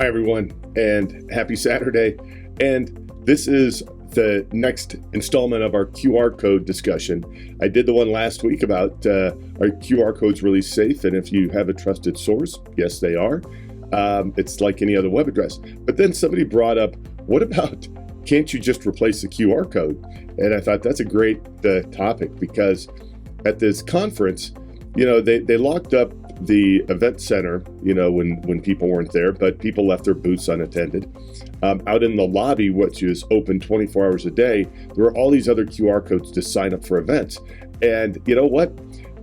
Hi, everyone, and happy Saturday. And this is the next installment of our QR code discussion. I did the one last week about are QR codes really safe? And if you have a trusted source, yes, they are. It's like any other web address. But then somebody brought up, what about, can't you just replace the QR code? And I thought that's a great topic, because at this conference, they locked up the event center, when people weren't there, but people left their booths unattended. Out in the lobby, which is open 24 hours a day, there are all these other QR codes to sign up for events. And you know what?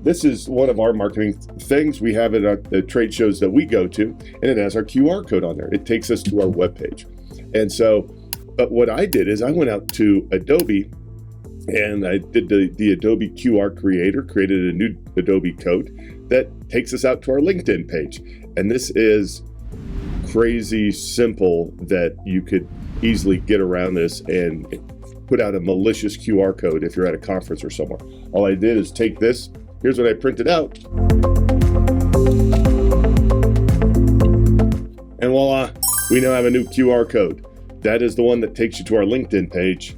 This is one of our marketing things. We have it at the trade shows that we go to, and it has our QR code on there. It takes us to our webpage. And so, but what I did is I went out to Adobe, and I did the Adobe QR Creator, created a new Adobe code that takes us out to our LinkedIn page. And this is crazy simple that you could easily get around this and put out a malicious QR code if you're at a conference or somewhere. All I did is take this. Here's what I printed out. And voila, we now have a new QR code. That is the one that takes you to our LinkedIn page.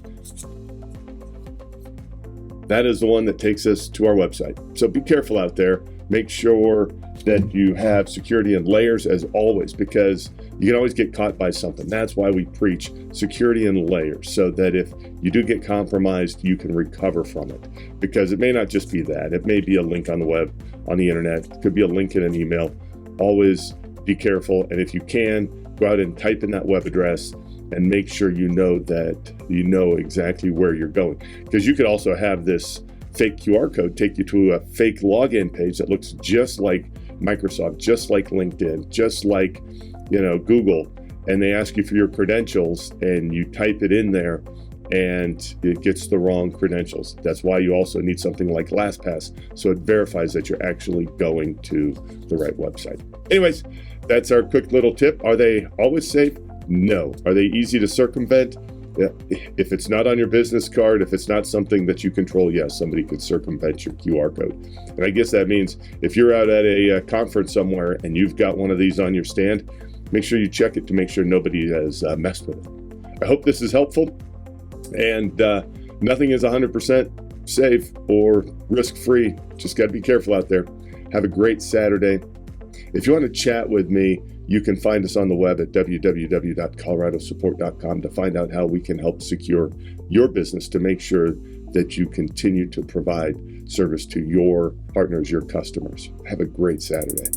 That is the one that takes us to our website. So be careful out there. Make sure that you have security in layers as always, because you can always get caught by something. That's why we preach security in layers, so that if you do get compromised, you can recover from it. Because it may not just be that. It may be a link on the web, on the internet. It could be a link in an email. Always be careful. And if you can, go out and type in that web address and make sure you know that you know exactly where you're going. Because you could also have this fake QR code take you to a fake login page that looks just like Microsoft, just like LinkedIn, just like Google, and they ask you for your credentials, and you type it in there, and it gets the wrong credentials. That's why you also need something like LastPass, so it verifies that you're actually going to the right website. Anyways, that's our quick little tip. Are they always safe? No. Are they easy to circumvent? If it's not on your business card, if it's not something that you control, yes, somebody could circumvent your QR code. And I guess that means if you're out at a conference somewhere and you've got one of these on your stand, make sure you check it to make sure nobody has messed with it. I hope this is helpful. And nothing is 100% safe or risk-free. Just got to be careful out there. Have a great Saturday. If you want to chat with me, you can find us on the web at www.coloradosupport.com to find out how we can help secure your business to make sure that you continue to provide service to your partners, your customers. Have a great Saturday.